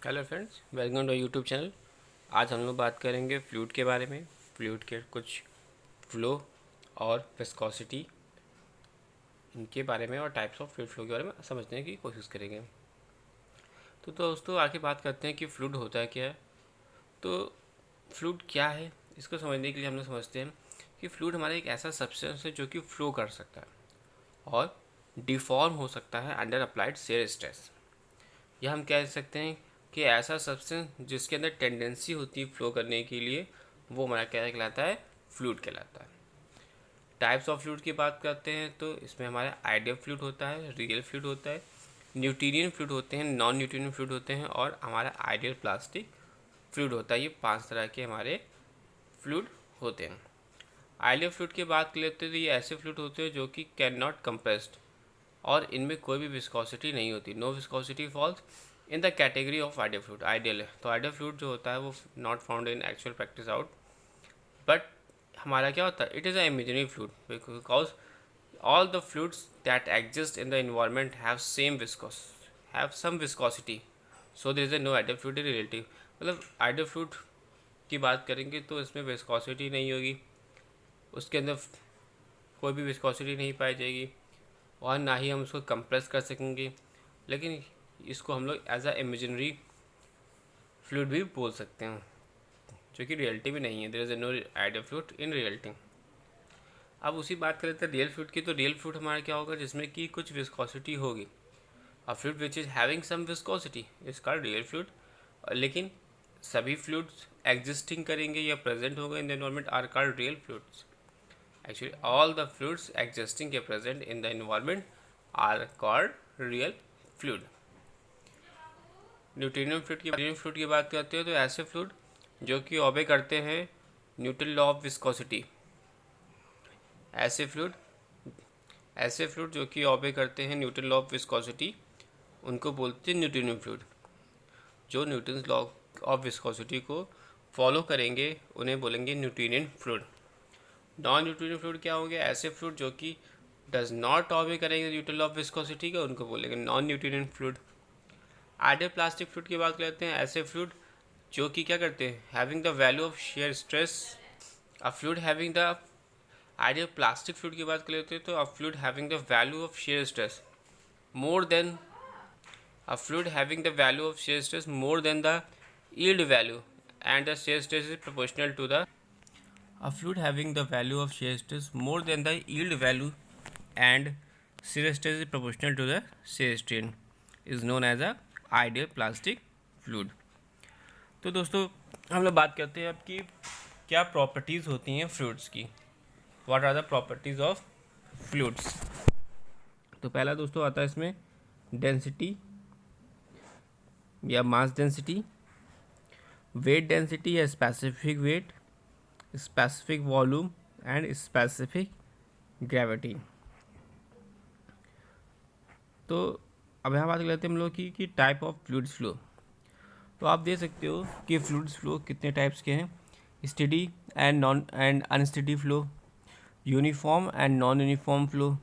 Hello friends, welcome to YouTube channel. आज हम लोग बात करेंगे फ्लूइड के बारे में। फ्लूइड के कुछ फ्लो और विस्कोसिटी इनके बारे में और टाइप्स ऑफ फ्लूइड फ्लो के बारे में समझने की कोशिश करेंगे। तो दोस्तों आगे बात करते हैं कि फ्लूइड होता है क्या है। तो फ्लूइड क्या है, इसको समझने के लिए हम लोग समझते हैं कि फ्लूइड हमारा एक ऐसा सब्सटेंस है जो कि फ्लो कर सकता है और डिफॉर्म हो सकता है अंडर अप्लाइड शेयर स्ट्रेस। या हम कह सकते हैं कि ऐसा सब्सटेंस जिसके अंदर टेंडेंसी होती है फ्लो करने के लिए, वो हमारा क्या कहलाता है, फ्लूइड कहलाता है। टाइप्स ऑफ फ्लूइड की बात करते हैं तो इसमें हमारा आइडियल फ्लूइड होता है, रियल फ्लूइड होता है, न्यूट्रिनियन फ्लूइड होते हैं, नॉन न्यूट्रिनियन फ्लूइड होते हैं और हमारा आइडियल प्लास्टिक फ्लूइड होता है। ये 5 तरह के हमारे फ्लूइड होते हैं। आइडियल फ्लूइड की बात कर लेते हैं तो ये ऐसे फ्लूइड होते हैं जो कि कैन नॉट कंप्रेस्ड और इनमें कोई भी विस्कोसिटी नहीं होती। No viscosity falls in the category of ideal fluid. Ideal है तो आइडियल फ्लूइड जो होता है वो not found in actual practice out, but हमारा क्या होता है, it is a imaginary fluid because all the fluids that exist in the environment have some viscosity, so there is a no ideal fluid in relative. मतलब ideal fluid की बात करेंगे तो इसमें विस्कोसिटी नहीं होगी, उसके अंदर कोई भी विस्कोसिटी नहीं पाई जाएगी और ना ही हम उसको कंप्रेस कर सकेंगे। लेकिन इसको हम लोग एज अ इमेजिनरी फ्लूइड भी बोल सकते हैं जो कि रियलिटी भी नहीं है। There is no ideal fluid in reality. अब उसी बात कर लेते हैं रियल फ्लूइड की। तो रियल फ्लूइड हमारा क्या होगा, जिसमें कि कुछ विस्कोसिटी होगी। A fluid which is having some viscosity is called real fluid. लेकिन सभी फ्लूइड्स एग्जिस्टिंग करेंगे या प्रेजेंट होंगे in the environment are called real fluids. Actually, all the fluids existing or present in the environment are called real fluid. Newtonian fluid की बात करते हो तो ऐसे फ्लूइड जो कि ओबे करते हैं न्यूटन लॉ ऑफ विस्कोसिटी। ऐसे फ्लूइड जो कि ओबे करते हैं न्यूटन लॉ ऑफ विस्कोसिटी उनको बोलते हैं न्यूट्रिनियम फ्लूइड। जो न्यूटन लॉ ऑफ विस्कोसिटी को फॉलो करेंगे उन्हें बोलेंगे Newtonian fluid. Non Newtonian fluid क्या होंगे, ऐसे फ्लूइड जो कि डज नॉट ऑबे करेंगे न्यूटन लॉ ऑफ विस्कोसिटी का, उनको बोलेंगे non Newtonian fluid. Ideal plastic fluid की बात करते हैं। ऐसे फ्लूइड जो कि क्या करते हैं, having the value of shear stress. A fluid having the ideal plastic fluid की बात कर लेते हैं तो अ fluid having the value of shear stress more than a fluid having the value of shear stress more than the yield value and the shear stress is proportional to the a fluid having the value of shear stress more than the yield value and shear stress is proportional to the shear strain is known as a ideal plastic fluid। तो दोस्तों हम लोग बात करते हैं अब कि क्या प्रॉपर्टीज़ होती हैं फ्लूइड्स की। What are the properties of fluids. तो पहला दोस्तों आता है इसमें डेंसिटी या मास डेंसिटी, वेट डेंसिटी या specific weight, specific volume and specific gravity. तो अब यहाँ बात कर लेते हैं हम लोग कि टाइप ऑफ फ्लूइड्स फ्लो। तो आप देख सकते हो कि फ्लूइड्स फ्लो कितने टाइप्स के हैं, steady and unsteady flow, uniform and non uniform flow,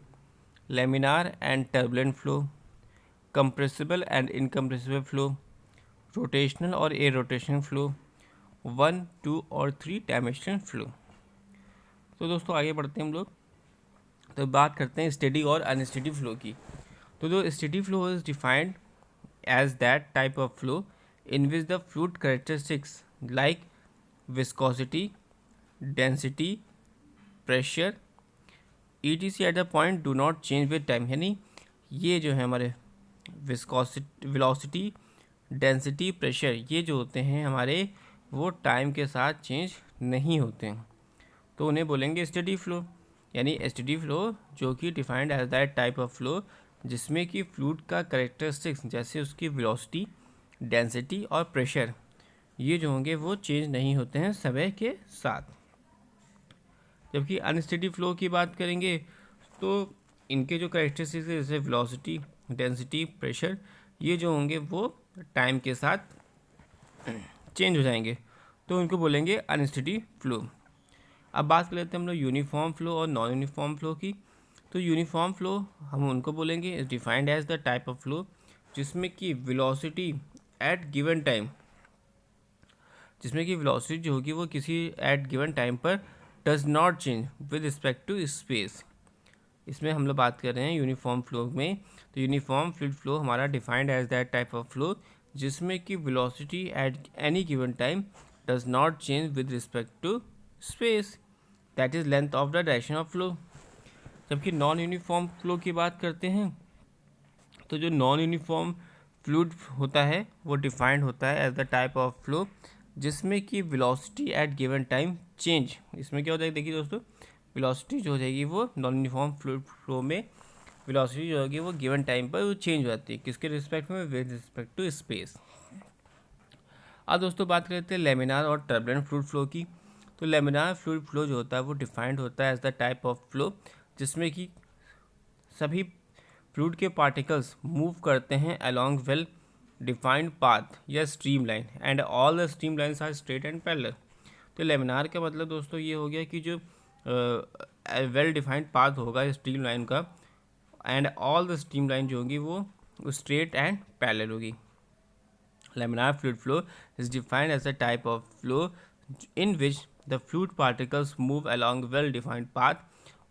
laminar and turbulent flow, compressible and incompressible flow, rotational और ए रोटेशनल फ्लो, 1, 2 और 3 डायमेंशनल फ्लो। तो दोस्तों आगे बढ़ते हैं हम लोग, तो बात करते हैं स्टेडी और अनस्टेडी फ्लो की। तो जो steady flow is defined as that type of flow in which the fluid characteristics like viscosity, density, pressure etc at the point do not change with time. यानी ये जो है हमारे विस्कोसिटी, वेलोसिटी, डेंसिटी, प्रेशर, ये जो होते हैं हमारे वो टाइम के साथ चेंज नहीं होते हैं, तो उन्हें बोलेंगे स्टेडी फ्लो। यानी स्टेडी फ्लो जो कि defined as that type of flow जिसमें कि फ्लूइड का करेक्टरिस्टिक्स जैसे उसकी वेलोसिटी, डेंसिटी और प्रेशर ये जो होंगे वो चेंज नहीं होते हैं समय के साथ। जबकि अनस्टेडी फ्लो की बात करेंगे तो इनके जो करेक्टरिस्टिक्स है जैसे वेलोसिटी, डेंसिटी, प्रेशर ये जो होंगे वो टाइम के साथ चेंज हो जाएंगे, तो उनको बोलेंगे अनस्टेडी फ्लो। अब बात कर लेते हैं हम लोग यूनिफॉर्म फ्लो और नॉन यूनिफॉर्म फ्लो की। तो यूनिफॉर्म फ्लो हम उनको बोलेंगे is defined as the type of flow जिसमें कि वेलोसिटी एट गिवन टाइम, जिसमें कि वेलोसिटी जो होगी वो किसी एट गिवन टाइम पर does not change with respect to space. इसमें हम लोग बात कर रहे हैं यूनिफॉर्म फ्लो में। तो यूनिफॉर्म फ्लूइड फ्लो हमारा defined as that type of flow जिसमें कि velocity at any given time does not change with respect to space, that is length of the direction of flow. जबकि non uniform flow की बात करते हैं तो जो नॉन यूनिफॉर्म फ्लूइड होता है वो डिफाइंड होता है as the type of flow जिसमें कि velocity at given time change. इसमें क्या होता है देखिए दोस्तों, वेलोसिटी जो हो जाएगी वो नॉन यूनिफॉर्म फ्लूइड फ्लो में वेलोसिटी जो होगी वो गिवन टाइम पर वो चेंज हो जाती है, किसके रिस्पेक्ट में, विद रिस्पेक्ट टू स्पेस। अब दोस्तों बात करते हैं लेमिनार और टर्बुलेंट फ्लूइड फ्लो की। तो लेमिनार फ्लूइड फ्लो जो होता है वो डिफाइंड होता है as the type of flow जिसमें कि सभी फ्लूइड के पार्टिकल्स मूव करते हैं अलॉन्ग वेल डिफाइंड पाथ या stream line and all the stream lines are straight and parallel. तो लेमिनार का मतलब दोस्तों ये हो गया कि जो वेल डिफाइंड पाथ होगा स्ट्रीम लाइन का and all the stream line जो होगी वो स्ट्रेट एंड पैरेलल होगी। Laminar fluid flow is defined as a type of flow in which the fluid particles move along well-defined path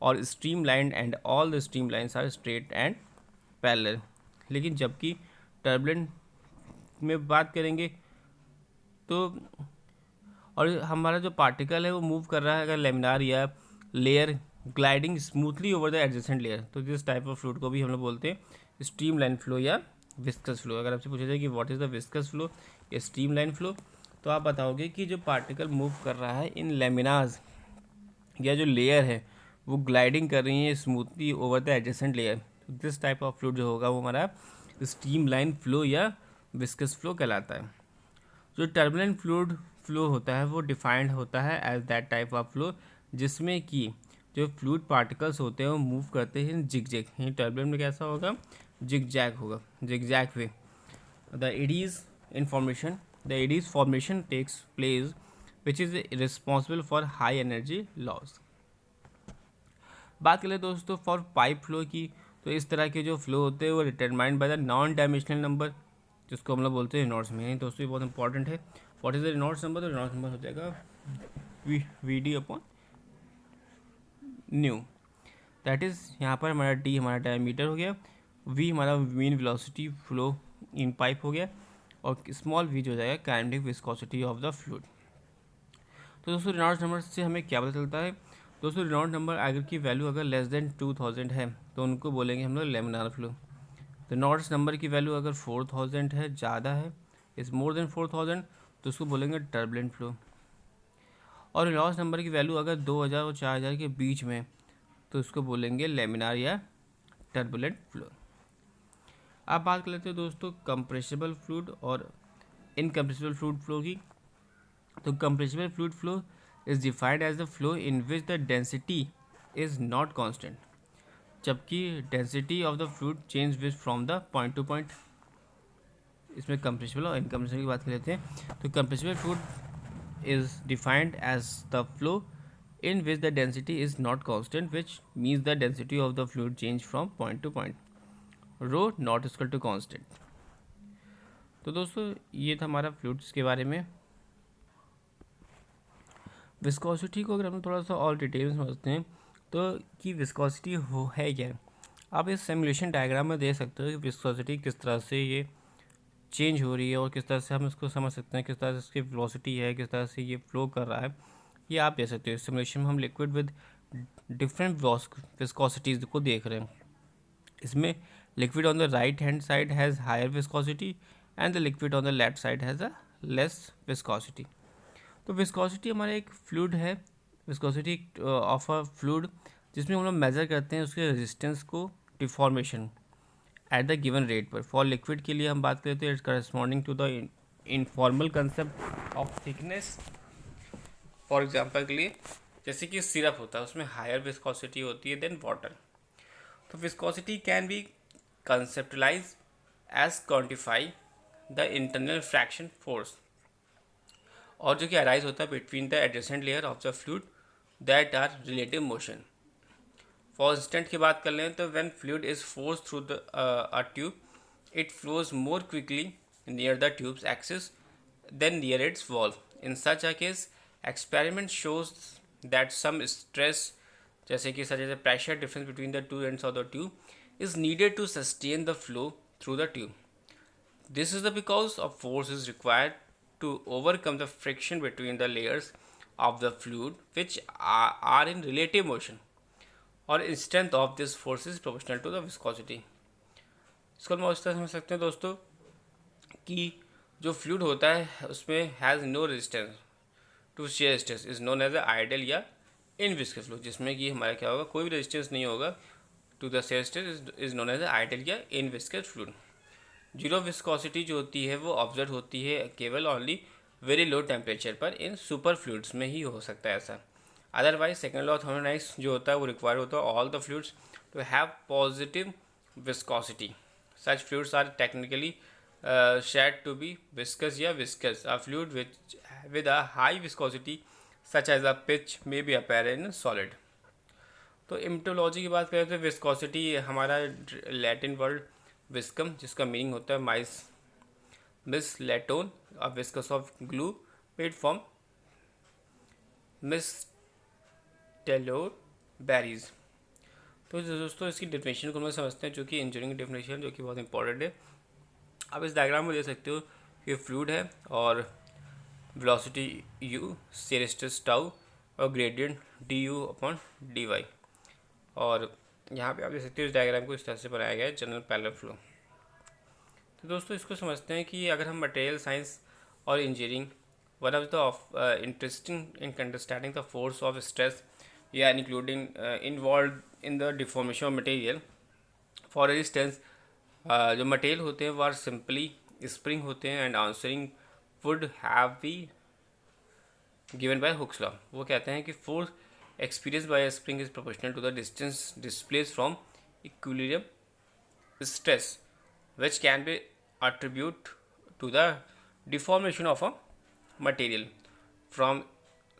or streamlined and all the streamlines are straight and parallel। लेकिन जबकि turbulent में बात करेंगे तो और हमारा जो पार्टिकल है वो मूव कर रहा है अगर लेमिनार या layer gliding smoothly over the adjacent layer, तो दिस टाइप ऑफ फ्लूइड को भी हम लोग बोलते हैं स्ट्रीम लाइन फ्लो या विस्कस फ्लो। अगर आपसे पूछा जाए कि what is the viscous flow या स्ट्रीम लाइन फ्लो, तो आप बताओगे कि जो पार्टिकल मूव कर रहा है इन लेमिनाज या जो लेयर है वो ग्लाइडिंग कर रही है smoothly over the adjacent layer, तो दिस टाइप ऑफ फ्लूइड जो होगा वो हमारा स्ट्रीम लाइन फ्लो या विस्कस फ्लो कहलाता है। जो टर्बुलेंट फ्लूइड फ्लो होता है वो डिफाइंड होता है as that type of flow जिसमें कि जो फ्लूइड पार्टिकल्स होते हैं वो मूव करते हैं जिगजैग। ये टर्बुलेंट में कैसा होगा, जिगजैग होगा, zigzag way. The eddies information the eddies formation takes place which is responsible for high energy loss. बात करें दोस्तों फॉर पाइप फ्लो की, तो इस तरह के जो फ्लो होते हैं वो determined by the non dimensional number जिसको हम लोग बोलते हैं रेनॉल्ड्स में। दोस्तों ये बहुत इंपॉर्टेंट है। What is the Reynolds number, तो रेनॉल्ड्स नंबर हो जाएगा V D upon nu, that is यहाँ पर हमारा डी हमारा डायमीटर हो गया, वी हमारा mean velocity flow in pipe हो गया और स्मॉल वी जो हो जाएगा kinetic viscosity of the fluid. तो दोस्तों रेनॉल्ड्स नंबर से हमें क्या पता चलता है, दोस्तों रेनॉल्ड्स नंबर अगर की वैल्यू अगर लेस देन 2000 है तो उनको बोलेंगे हम लोग लेमिनार फ्लो। रेनॉल्ड्स नंबर की वैल्यू अगर 4000 है, ज़्यादा है, इज़ मोर देन 4000, तो उसको बोलेंगे टर्बुलेंट फ्लो। और रेनॉल्ड्स नंबर की वैल्यू अगर 2000 और 4000 के बीच में तो उसको बोलेंगे लेमिनार या टर्बुलेंट फ्लो। अब बात कर लेते हैं दोस्तों कंप्रेसिबल फ्लूइड और इनकम्प्रेसिबल फ्लूइड फ्लो की। तो compressible fluid flow is defined as the flow in which the density is not constant, जबकि density of the fluid change with from the point to point. इसमें compressible और incompressible की बात कर लेते हैं। तो compressible fluid is defined as the flow in which the density is not constant, which means the density of the fluid change from point to point, rho not equal to constant। तो दोस्तों ये था हमारा fluids के बारे में। Viscosity को अगर हम थोड़ा सा और डिटेल में समझते हैं तो कि विस्कोसिटी हो है क्या, आप इस सिमुलेशन डायग्राम में देख सकते हो कि विस्कोसिटी किस तरह से ये चेंज हो रही है और किस तरह से हम इसको समझ सकते हैं, किस तरह से इसकी वेलोसिटी है, किस तरह से ये फ्लो कर रहा है, ये आप देख सकते हो। सिमुलेशन में हम लिक्विड विद डिफरेंट विस्कोसिटीज़ को देख रहे हैं। इसमें liquid on the right hand side has higher viscosity and the liquid on the left side has a less viscosity. तो विस्कोसिटी हमारा एक फ्लूइड है, विस्कोसिटी ऑफ अ फ्लूइड जिसमें हम लोग मेज़र करते हैं उसके रेजिस्टेंस को deformation at the given rate पर। फॉर लिक्विड के लिए हम बात करते हैं it's corresponding to the informal concept of thickness. For example के लिए जैसे कि सिरप होता है उसमें हायर विस्कोसिटी होती है देन वाटर। तो viscosity can be conceptualise as quantify the internal friction force, और जो कि अराइज होता है between the adjacent layer of the fluid that are relative motion. For instance की बात कर लें तो when fluid is force through the a tube it flows more quickly near the tube's axis than near its wall. In such a case, experiment shows that some stress, जैसे कि such as a pressure difference between the two ends of the tube, is needed to sustain the flow through the tube. This is because a force is required to overcome the friction between the layers of the fluid which are in relative motion, और strength of this force is proportional to the viscosity. इसको हम इस तरह समझ सकते हैं दोस्तों कि जो फ्लूइड होता है उसमें has no resistance to shear stress is known as ideal या इन विस्कस फ्लूइड, जिसमें कि हमारा क्या होगा, कोई भी रेजिस्टेंस नहीं होगा to the shear stress is known as ideal या inviscid fluid. Zero viscosity जो होती है वो ऑब्जर्व होती है केवल ओनली वेरी लो टेम्परेचर पर. इन सुपर फ्लूइड्स में ही हो सकता है ऐसा. Otherwise second law of thermodynamics जो होता है वो रिक्वायर होता है all the fluids to have positive viscosity. Such fluids are technically said to be viscous या viscous. A fluid with a high viscosity such as a pitch may be apparent in solid. तो इम्टोलॉजी की बात करें तो viscosity हमारा Latin word viscum, जिसका meaning होता है माइस mistletoe, a viscous of glue made from mistletoe berries. तो दोस्तों इसकी डेफिनेशन को हम समझते हैं, जो कि इंजीनियरिंग डेफिनेशन जो कि बहुत इंपॉर्टेंट है. आप इस डायग्राम में देख सकते हो कि फ्लूइड है और velocity u, shear stress tau और ग्रेडियंट du अपॉन dy. और यहाँ पे आप देख सकते हो इस डायग्राम को इस तरह से बनाया गया है जनरल पैरेलल फ्लो. तो दोस्तों इसको समझते हैं कि अगर हम मटेरियल साइंस और engineering one of the interesting in understanding the force of stress या including involve in the deformation of material. For instance जो मटेरियल होते हैं वो आर सिंपली स्प्रिंग होते हैं and answering would have be given by Hooke's law. वो कहते हैं कि force experience by spring is proportional to the distance displace from equilibrium stress which can be attributed to the deformation of a material. From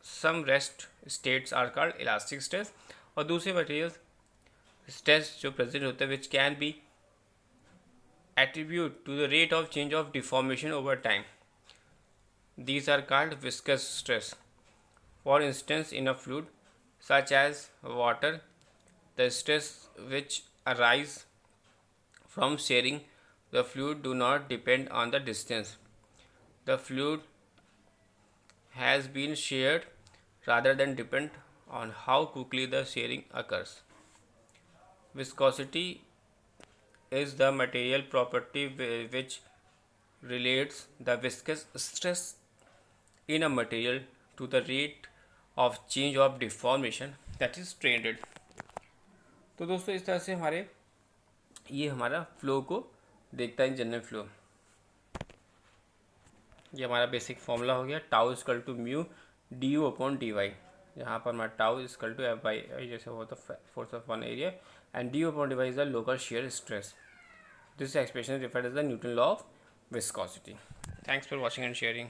some rest states are called elastic stress, और दूसरे material stress जो present होता है which can be attributed to the rate of change of deformation over time. These are called viscous stress. For instance, in a fluid such as water, the stress which arise from sharing the fluid do not depend on the distance the fluid has been shared, rather than depend on how quickly the sharing occurs. Viscosity is the material property which relates the viscous stress in a material to the rate of change of deformation that is trended. तो दोस्तों इस तरह से ये हमारा flow को देखता है जनरल फ्लो. ये हमारा बेसिक फॉर्मूला हो गया tau is equal to mu D U upon D Y. यहाँ पर हमारा tau is equal to F by जैसे होता है force of one area and D U upon D Y is the local shear stress. This expression referred as the Newton law of viscosity. Thanks for watching and sharing.